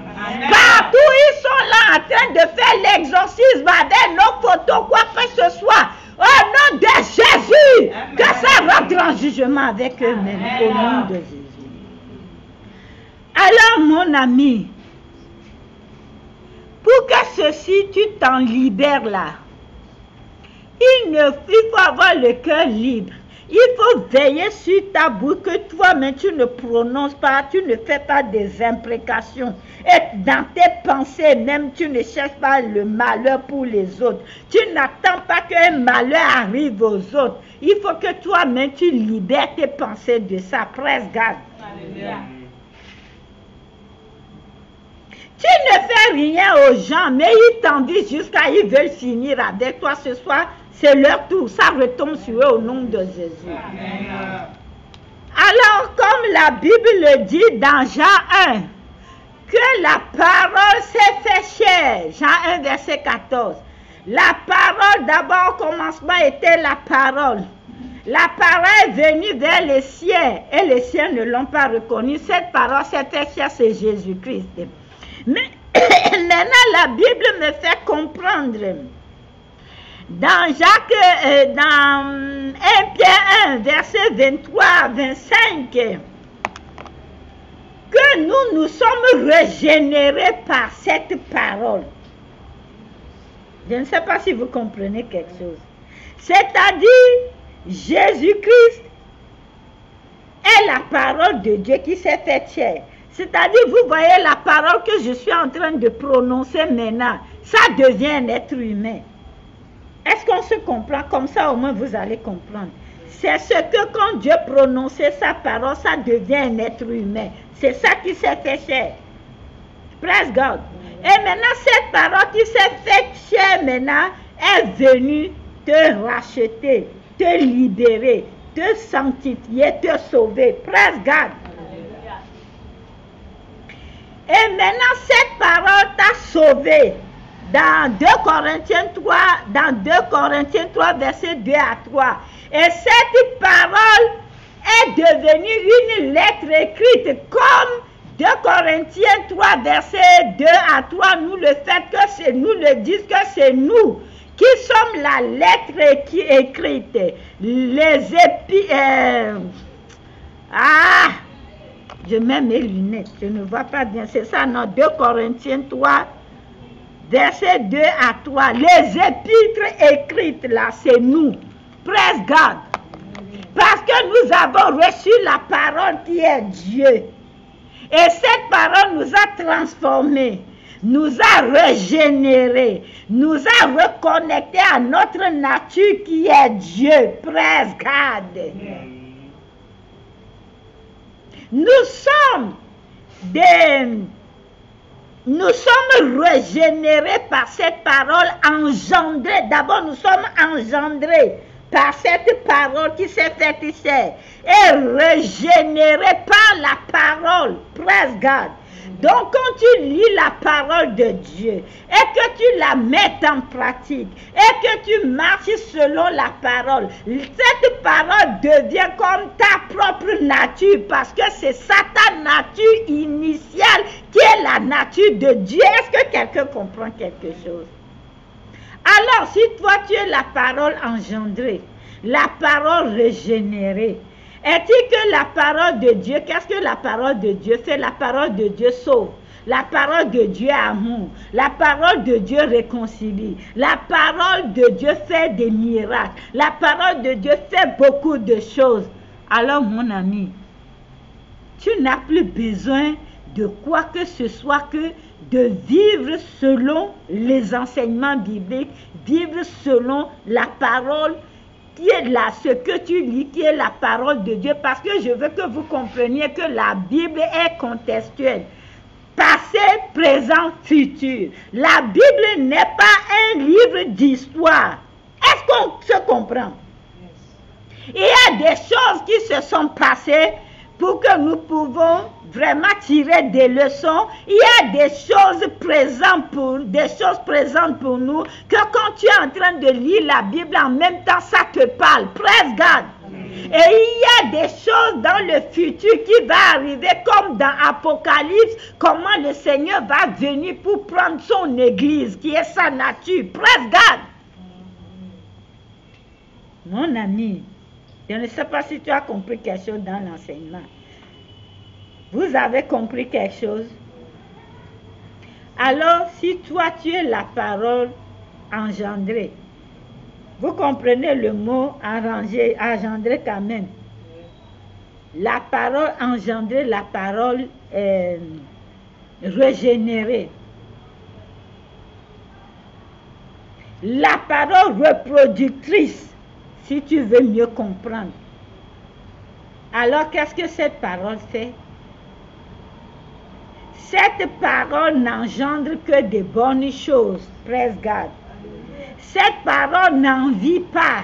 Partout ils sont là en train de faire l'exorcisme avec nos photos, quoi que ce soit, au nom de Jésus, que ça rentre en jugement avec eux-mêmes, au nom de Jésus. Alors mon ami, pour que ceci, tu t'en libères là, il faut avoir le cœur libre. Il faut veiller sur ta bouche, que toi-même tu ne prononces pas, tu ne fais pas des imprécations. Et dans tes pensées même, tu ne cherches pas le malheur pour les autres. Tu n'attends pas qu'un malheur arrive aux autres. Il faut que toi-même tu libères tes pensées de ça. Praise God. Alléluia. Tu ne fais rien aux gens, mais ils t'envient jusqu'à ils veulent finir avec toi ce soir. C'est leur tour, ça retombe sur eux au nom de Jésus. Amen. Alors, comme la Bible le dit dans Jean 1, que la parole s'est fait chair, Jean 1, verset 14. La parole, d'abord au commencement, était la parole. La parole est venue vers les siens, et les siens ne l'ont pas reconnue. Cette parole s'est fait chair, c'est Jésus-Christ. Mais maintenant, la Bible me fait comprendre. Dans Jacques, dans 1 Pierre 1, verset 23 à 25, que nous sommes régénérés par cette parole. Je ne sais pas si vous comprenez quelque chose. C'est-à-dire, Jésus-Christ est la parole de Dieu qui s'est faite chair. C'est-à-dire, vous voyez la parole que je suis en train de prononcer maintenant, ça devient un être humain. Est-ce qu'on se comprend? Comme ça, au moins, vous allez comprendre. C'est ce que quand Dieu prononçait sa parole, ça devient un être humain. C'est ça qui s'est fait chair. Praise God. Et maintenant, cette parole qui s'est faite chair maintenant est venue te racheter, te libérer, te sanctifier, te sauver. Praise God. Et maintenant, cette parole t'a sauvé. Dans 2 Corinthiens 3, verset 2 à 3. Et cette parole est devenue une lettre écrite comme 2 Corinthiens 3, verset 2 à 3, nous le fait que c'est nous le disent que c'est nous qui sommes la lettre écrite. Je mets mes lunettes, je ne vois pas bien. C'est ça, non, 2 Corinthiens 3, verset 2 à 3. Les épîtres écrites là, c'est nous. Praise God. Parce que nous avons reçu la parole qui est Dieu. Et cette parole nous a transformés, nous a régénérés, nous a reconnectés à notre nature qui est Dieu. Praise God. Nous sommes régénérés par cette parole, engendrés. D'abord, nous sommes engendrés par cette parole qui s'est faite chair et régénérés par la parole. Praise God. Donc, quand tu lis la parole de Dieu et que tu la mets en pratique et que tu marches selon la parole, cette parole devient comme ta propre nature parce que c'est ça ta nature initiale qui est la nature de Dieu. Est-ce que quelqu'un comprend quelque chose? Alors, si toi tu es la parole engendrée, la parole régénérée, est-il que la parole de Dieu, qu'est-ce que la parole de Dieu fait? La parole de Dieu sauve. La parole de Dieu est amour. La parole de Dieu réconcilie. La parole de Dieu fait des miracles. La parole de Dieu fait beaucoup de choses. Alors, mon ami, tu n'as plus besoin de quoi que ce soit que de vivre selon les enseignements bibliques, vivre selon la parole qui est là, ce que tu lis, qui est la parole de Dieu, parce que je veux que vous compreniez que la Bible est contextuelle. Passé, présent, futur. La Bible n'est pas un livre d'histoire. Est-ce qu'on se comprend? Il y a des choses qui se sont passées pour que nous pouvons vraiment tirer des leçons. Il y a des choses présentes pour nous, que quand tu es en train de lire la Bible, en même temps, ça te parle. Praise God. Et il y a des choses dans le futur qui va arriver, comme dans Apocalypse, comment le Seigneur va venir pour prendre son église, qui est sa nature. Praise God. Mon ami, je ne sais pas si tu as compris quelque chose dans l'enseignement. Vous avez compris quelque chose? Alors, si toi, tu es la parole engendrée, vous comprenez le mot engendré quand même. La parole engendrée, la parole régénérée. La parole reproductrice, si tu veux mieux comprendre. Alors, qu'est-ce que cette parole fait? Cette parole n'engendre que des bonnes choses. Praise God. Cette parole n'envie pas.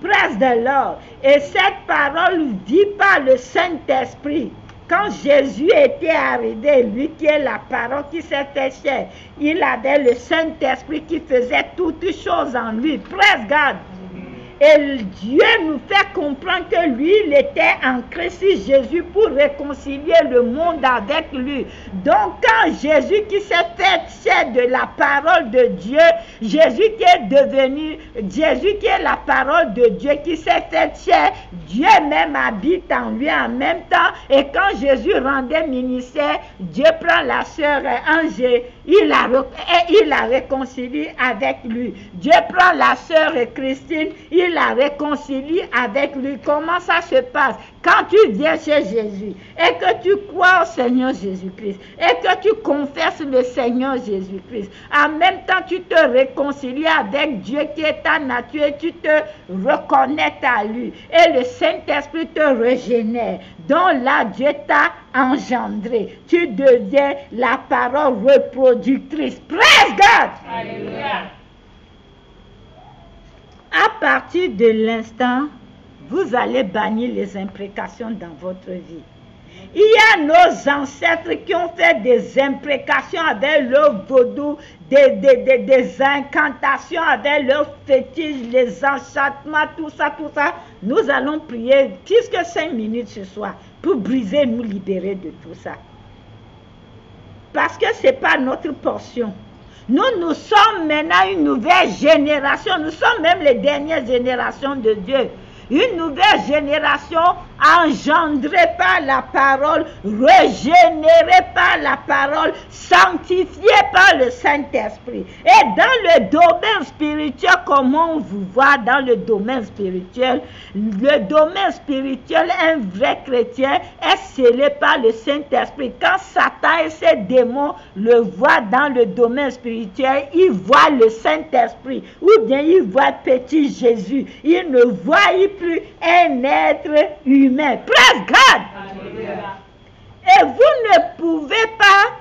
Praise the Lord. Et cette parole vit par le Saint-Esprit. Quand Jésus était arrivé, lui qui est la parole qui s'est fait chair, il avait le Saint-Esprit qui faisait toutes choses en lui. Praise God. Et Dieu nous fait comprendre que lui, il était en Christ Jésus pour réconcilier le monde avec lui. Donc, quand Jésus qui s'est fait chair de la parole de Dieu, Jésus qui est la parole de Dieu qui s'est fait chair, Dieu même habite en lui en même temps. Et quand Jésus rendait ministère, Dieu prend la sœur Angé, il la réconcilie avec lui. Dieu prend la sœur Christine, il la réconcilie avec lui. Comment ça se passe? Quand tu viens chez Jésus et que tu crois au Seigneur Jésus-Christ et que tu confesses le Seigneur Jésus-Christ, en même temps tu te réconcilies avec Dieu qui est ta nature et tu te reconnectes à lui. Et le Saint-Esprit te régénère. Donc là, Dieu t'a engendré. Tu deviens la parole reproductrice. Praise God! Alléluia! À partir de l'instant, vous allez bannir les imprécations dans votre vie. Il y a nos ancêtres qui ont fait des imprécations avec leur vaudou, des incantations avec leurs fétiches, les enchantements, tout ça. Nous allons prier plus que 5 minutes ce soir pour briser, nous libérer de tout ça. Parce que ce n'est pas notre portion. Nous sommes maintenant une nouvelle génération. Nous sommes même les dernières générations de Dieu. Une nouvelle génération engendrée par la parole, régénérée par la parole, sanctifiée par le Saint-Esprit. Et dans le domaine spirituel, comment on vous voit dans le domaine spirituel? Le domaine spirituel, un vrai chrétien est scellé par le Saint-Esprit. Quand Satan et ses démons le voient dans le domaine spirituel, ils voient le Saint-Esprit. Ou bien ils voient petit Jésus. Ils ne voient plus un être humain. Praise God! Alléluia. Et vous ne pouvez pas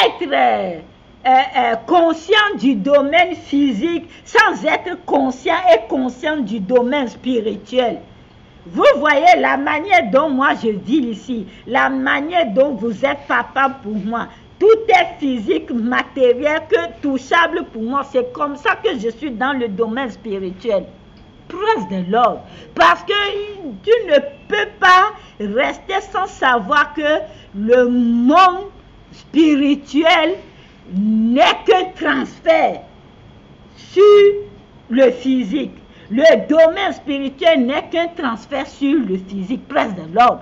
être conscient du domaine physique sans être conscient et conscient du domaine spirituel. Vous voyez la manière dont moi je vis ici, la manière dont vous êtes papa pour moi. Tout est physique, matériel, que touchable pour moi. C'est comme ça que je suis dans le domaine spirituel. Praise the Lord. Parce que tu ne peux pas rester sans savoir que le monde spirituel n'est qu'un transfert sur le physique. Le domaine spirituel n'est qu'un transfert sur le physique, presque de l'ordre.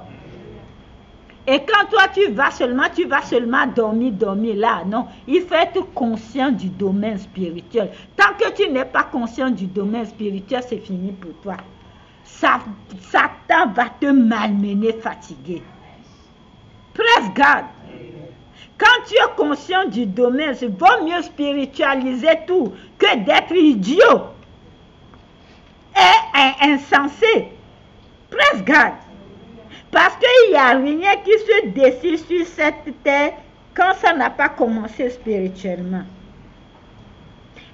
Et quand toi tu vas seulement dormir là. Non, il faut être conscient du domaine spirituel. Tant que tu n'es pas conscient du domaine spirituel, c'est fini pour toi. Satan va te malmener, fatiguer. Presse garde. Quand tu es conscient du domaine, il vaut mieux spiritualiser tout que d'être idiot et insensé. Presse garde. Parce qu'il n'y a rien qui se décide sur cette terre quand ça n'a pas commencé spirituellement.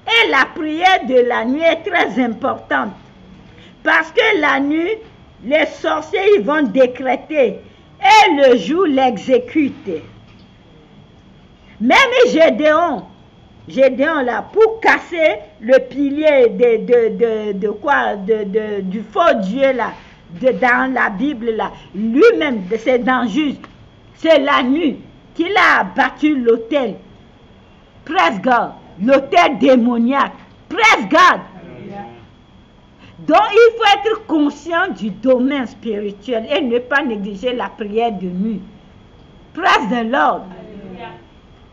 Et la prière de la nuit est très importante. Parce que la nuit, les sorciers ils vont décréter et le jour l'exécute. Même Gédéon là, pour casser le pilier du faux Dieu là, dans la Bible là, lui-même, c'est dans Juste, c'est la nuit qu'il a abattu l'autel. Presse garde, l'autel démoniaque. Presse garde. Donc il faut être conscient du domaine spirituel et ne pas négliger la prière de nuit. Presse de l'ordre.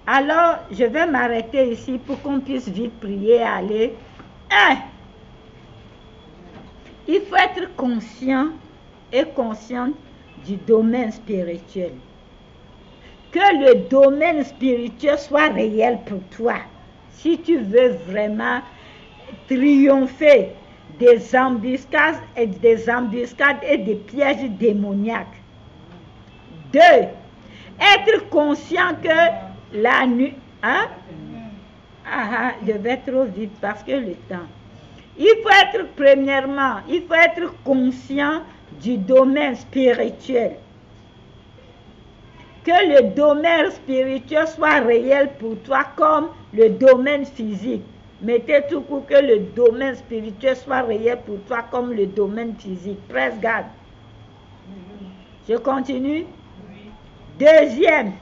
Alors, je vais m'arrêter ici pour qu'on puisse vite prier et aller. Il faut être conscient et consciente du domaine spirituel. Que le domaine spirituel soit réel pour toi. Si tu veux vraiment triompher des embuscades et des pièges démoniaques. 2. Être conscient que la nuit... je vais trop vite parce que le temps. Il faut être conscient du domaine spirituel. Que le domaine spirituel soit réel pour toi comme le domaine physique. Mettez tout pour que le domaine spirituel soit réel pour toi comme le domaine physique. Presse garde. Je continue. 2e,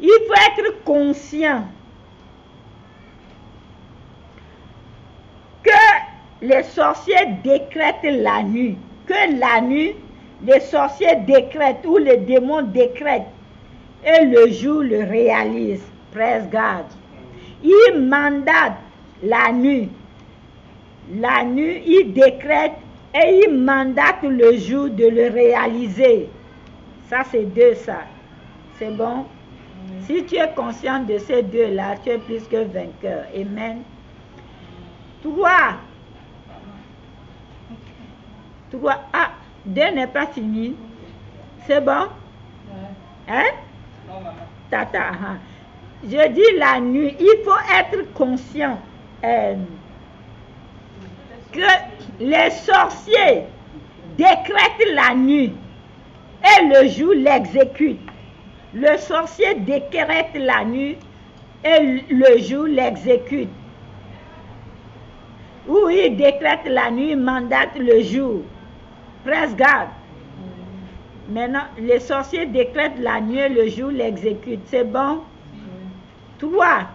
il faut être conscient que les sorciers décrètent la nuit. Que la nuit, les sorciers décrètent ou les démons décrètent et le jour le réalise. Presse garde. Il mandate la nuit. La nuit, il décrète et il mandate le jour de le réaliser. Ça, c'est 2, ça. C'est bon? Si tu es conscient de ces 2-là, tu es plus que vainqueur. Amen. 3. 2 n'est pas fini. C'est bon? Hein? Tata. Je dis la nuit, il faut être conscient que les sorciers décrètent la nuit et le jour l'exécute. Le sorcier décrète la nuit et le jour l'exécute. Ou il décrète la nuit, mandate le jour. Presse garde. Maintenant, les sorciers décrètent la nuit et le jour l'exécute. C'est bon? 3.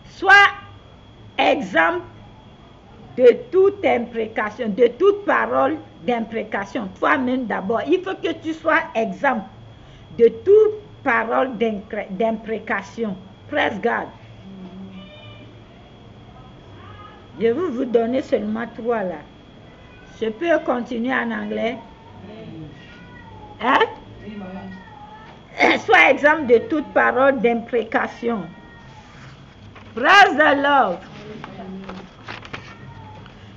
Sois exemple de toute imprécation, de toute parole d'imprécation. Toi-même d'abord. Il faut que tu sois exemple de toute parole d'imprécation. Presse garde. Je vais vous donner seulement 3 là. Je peux continuer en anglais? Hein? Sois exemple de toute parole d'imprécation. Praise the Lord.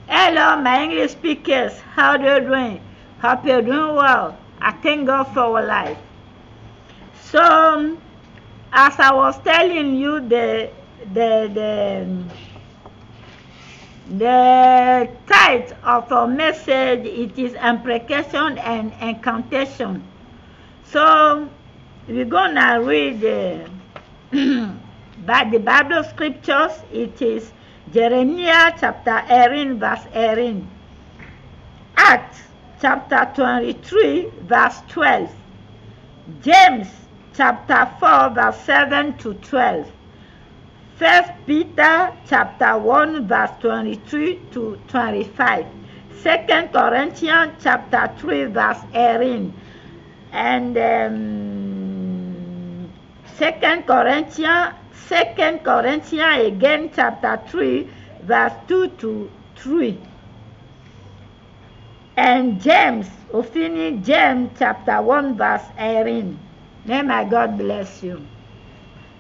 Hello, my English speakers. How are you doing? Hope you're doing well. I thank God for our life. So, as I was telling you, the title of our message, it is imprecation and incantation. So, we're gonna read by the Bible scriptures. It is Jeremiah chapter 18 verse 18. Acts chapter 23, verse 12. James chapter 4, verse 7 to 12. 1 Peter chapter 1, verse 23 to 25. 2 Corinthians chapter 3, verse 18. And 2 Corinthians again chapter 3, verse 2 to 3. And James chapter 1, verse 18. May my God bless you.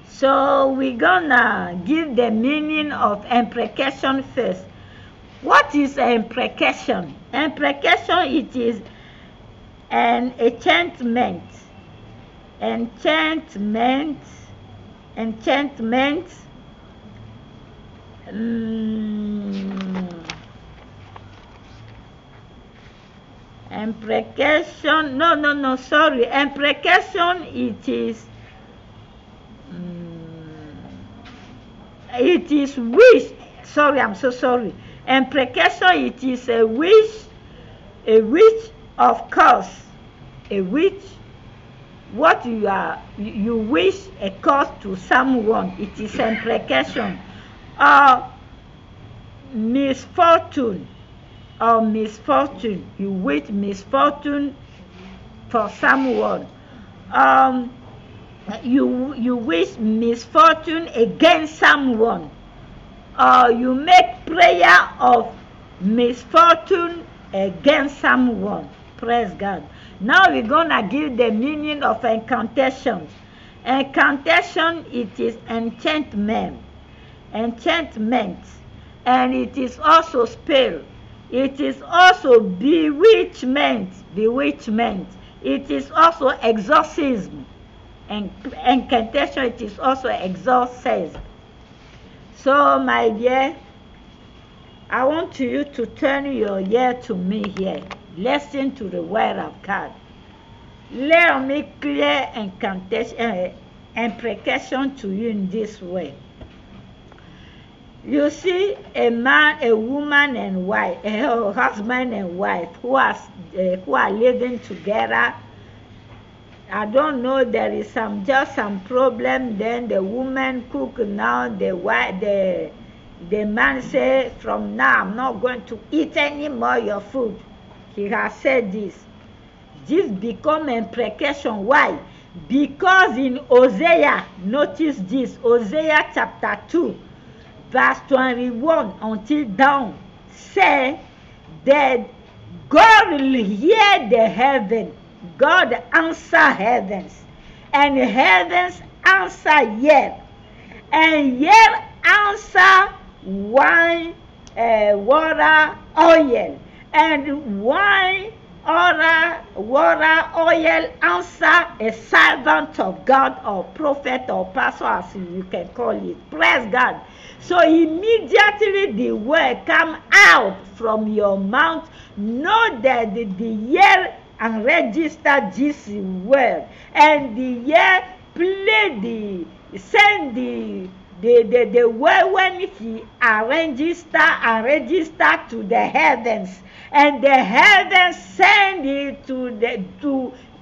So we're gonna give the meaning of imprecation first. What is imprecation? Imprecation, it is an enchantment. Imprecation, sorry. Imprecation, it is wish. Sorry, I'm so sorry. Imprecation, it is a wish, of course. A wish, what you wish a cause to someone, it is imprecation. Or misfortune, you wish misfortune for someone. You wish misfortune against someone, or you make prayer of misfortune against someone. Praise God. Now we're gonna give the meaning of incantation. Incantation, it is enchantment, and it is also spell. It is also bewitchment. It is also exorcism. And incantation, it is also exorcism. So, my dear, I want you to turn your ear to me here. Listen to the word of God. Let me clear incantation, imprecation to you in this way. You see, a man, a woman, and wife, a husband and wife who are living together. I don't know, there is just some problem. Then the woman cook now. The man say, from now I'm not going to eat any more your food. He has said this. This become imprecation. Why? Because in Hosea, notice this, Hosea chapter 2, verse 21 until down, say that God will hear the heaven. God answer heavens, and heavens answer yet, and yet answer wine, water, oil, and wine, water, oil answer a servant of God, or prophet, or pastor, as you can call it. Praise God. So immediately the word come out from your mouth. Know that the year and register this word, and the year send the word when he register to the heavens, and the heavens send it to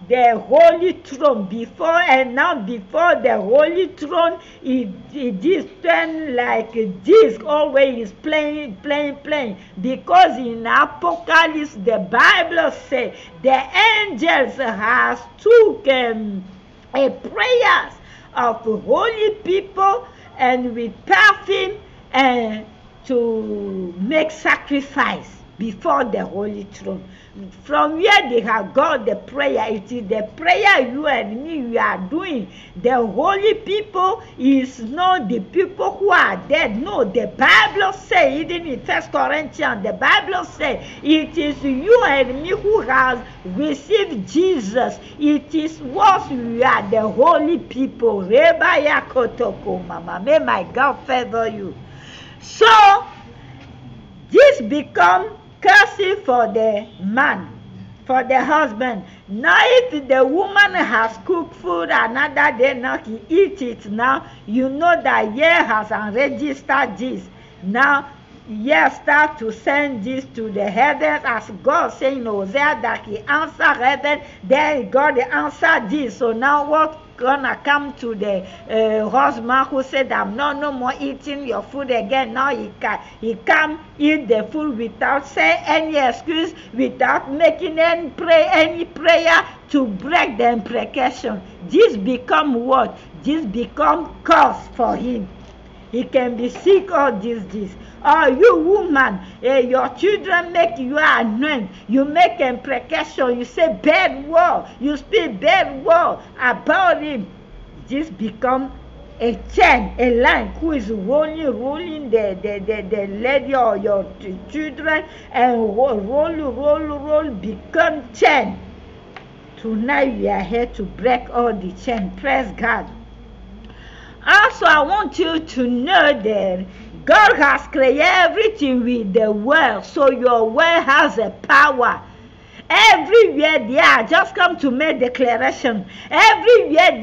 the holy throne before, and now before the holy throne, it is turned like a disc, always playing, because in Apocalypse the Bible says the angels has took a prayers of holy people and with perfume and to make sacrifice before the holy throne. From where they have got the prayer, it is the prayer you and me we are doing. The holy people is not the people who are dead. No, the Bible says, even in 1 Corinthians, the Bible says it is you and me who has received Jesus. It is what we are, the holy people. May my God favor you. So, this become curse for the man, for the husband. Now if the woman has cooked food another day, now he eat it, now you know that year has unregistered this. Now yes, start to send this to the heavens, as God saying in Hosea that he answered heaven, then God answered this. So now what gonna come to the husband who said, I'm not no more eating your food again. Now he come eat the food without saying any excuse, without making any prayer to break the imprecation. This become what? This become cause for him. He can be sick or this. Or you woman, your children make you annoyed. You make imprecation. You say bad word. You speak bad word about him. This become a chain, a line who is rolling the lady or your children, and roll, become chain. Tonight we are here to break all the chain. Praise God. Also, I want you to know that God has created everything with the word, so your word has a power. Everywhere they are, just come to make declaration. Everywhere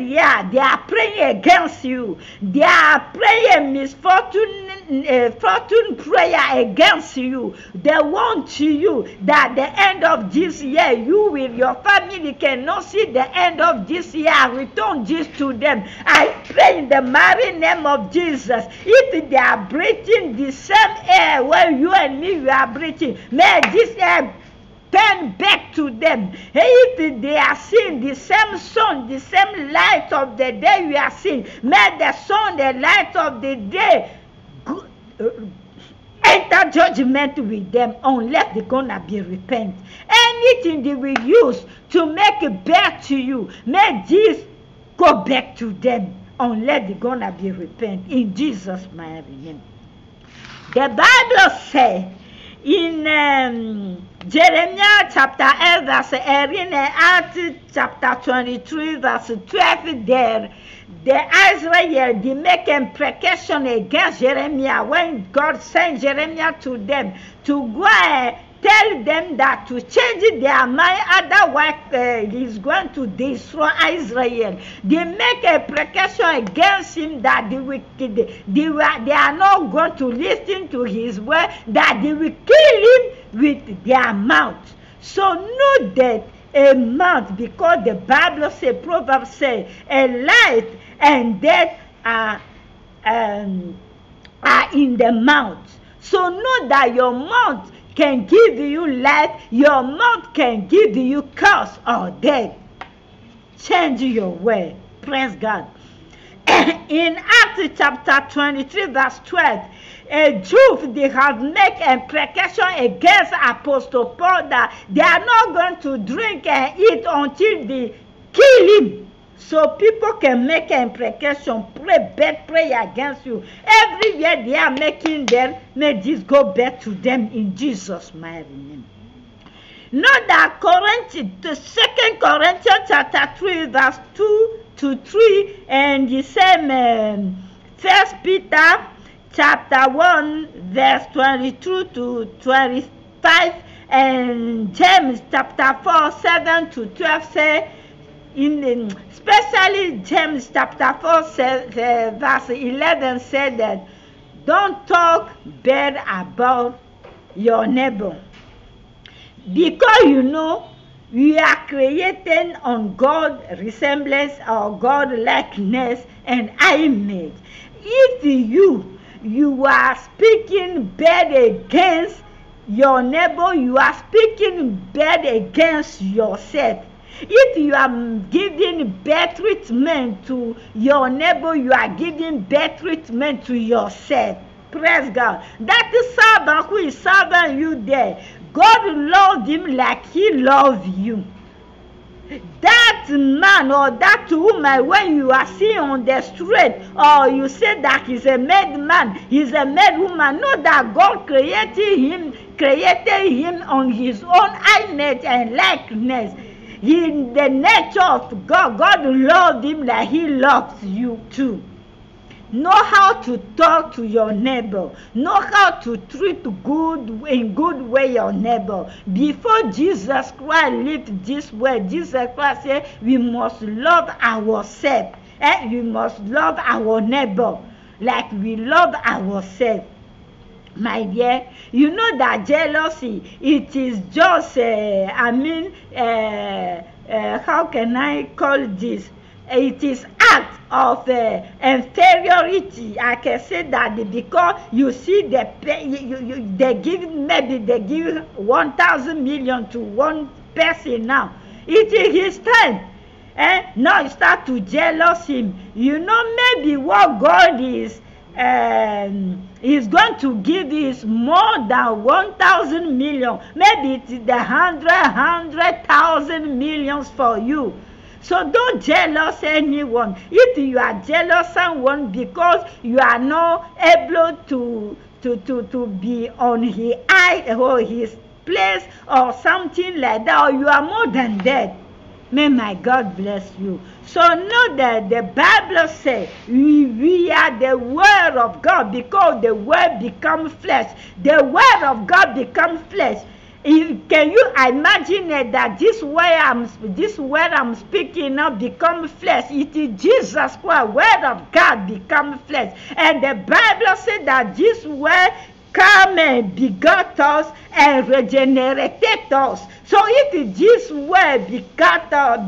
they are praying against you. They are praying fortune prayer against you. They want you that the end of this year, you with your family cannot see the end of this year. Return this to them. I pray in the mighty name of Jesus. If they are breathing the same air where you and me we are breathing, may this air turn back to them. If they are seeing the same sun, the same light of the day we are seeing, may the sun, the light of the day enter judgment with them, unless they're gonna be repent. Anything they will use to make it back to you, may this go back to them, unless they're gonna be repent. In Jesus' mighty name. The Bible says in Jeremiah chapter 8 verse 18, Acts chapter 23 verse 12, there the Israel they make imprecation against Jeremiah when God sent Jeremiah to them to go and tell them that to change their mind, otherwise he's going to destroy Israel. They make a imprecation against him that they are not going to listen to his word, that they will kill him with their mouth. So know that a mouth, because the Bible says, Proverbs say, a life and death are in the mouth. So know that your mouth can give you life, your mouth can give you curse or death. Change your way. Praise God. In Acts chapter 23 verse 12, a Jew, they have made imprecation against Apostle Paul that they are not going to drink and eat until they kill him. So people can make an imprecation, pray bad prayer against you. Everywhere they are making them, may this go back to them in Jesus' mighty name. Note that 2 Corinthians chapter 3 verse 2 to 3 and the same 1 Peter chapter 1 verse 22 to 25 and James chapter 4 7 to 12 say, especially James chapter 4 verse 11 said that don't talk bad about your neighbor, because you know we are created on God resemblance or God likeness and image. If you are speaking bad against your neighbor, you are speaking bad against yourself. If you are giving bad treatment to your neighbor, you are giving bad treatment to yourself. Praise God. That is servant who is serving you there, God loved him like he loved you. That man or that woman, when you are seeing on the street, or you say that he's a made man, he's a made woman, know that God created him on his own image and likeness. In the nature of God, God loved him like he loves you too. Know how to talk to your neighbor. Know how to treat in good way your neighbor. Before Jesus Christ lived this way, Jesus Christ said we must love ourselves. We must love our neighbor like we love ourselves. My dear, you know that jealousy, it is just, how can I call this? It is act of inferiority. I can say that because you see they give, maybe they give 1,000 million to one person now. It is his time. Now you start to jealous him. You know, maybe what God is going to give is more than 1,000 million. Maybe it is the 100,000 millions for you. So don't jealous anyone. If you are jealous someone because you are not able to be on his eye or his place or something like that, or you are more than that, may my God bless you. So know that the Bible says we are the word of God, because the word becomes flesh. The word of God becomes flesh. Can you imagine that this word I'm speaking now becomes flesh? It is Jesus Christ, word of God becomes flesh. And the Bible says that this word come and begot us and regenerated us. So if this word begot us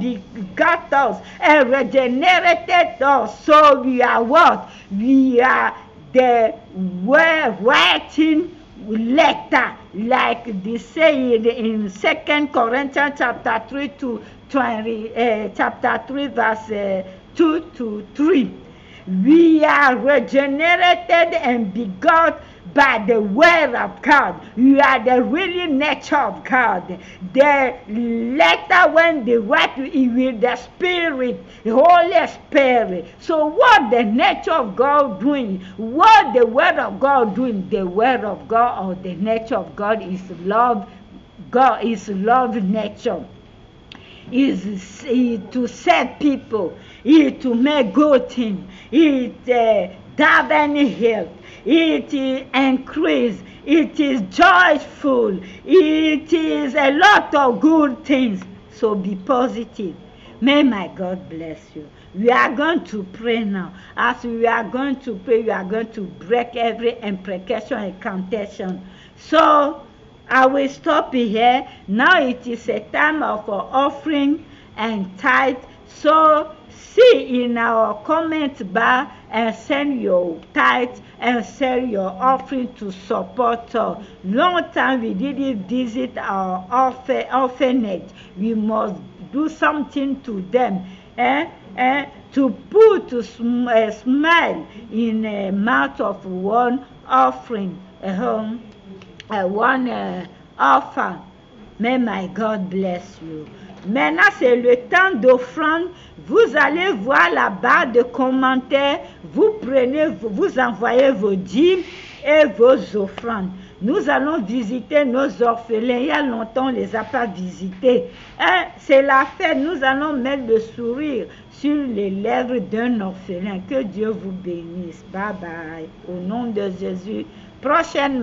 and regenerated us, so we are what? We are the word writing letter, like they say in 2 Corinthians chapter 3 to 20, chapter 3 verse 2 to 3. We are regenerated and begot by the word of God. You are the really nature of God. The letter, when they write with the Spirit, the Holy Spirit. So what the nature of God doing? What the word of God doing? The word of God, or the nature of God, is love. God is love nature. Is to save people, to make good things, have any help, it increase, it is joyful, it is a lot of good things. So be positive. May my God bless you. We are going to pray now. As we are going to pray, we are going to break every imprecation and incantation. So I will stop here. Now it is a time of offering and tithe. So see in our comment bar and send your tithe and send your offering to support us. Long time we didn't visit our orphanage. We must do something to them. To put a smile in the mouth of one offering. One offer. May my God bless you. Maintenant, c'est le temps d'offrande. Vous allez voir la barre de commentaires. Vous prenez, vous envoyez vos dîmes et vos offrandes. Nous allons visiter nos orphelins. Il y a longtemps, on ne les a pas visités. C'est la fête. Nous allons mettre le sourire sur les lèvres d'un orphelin. Que Dieu vous bénisse. Bye bye. Au nom de Jésus. Prochainement.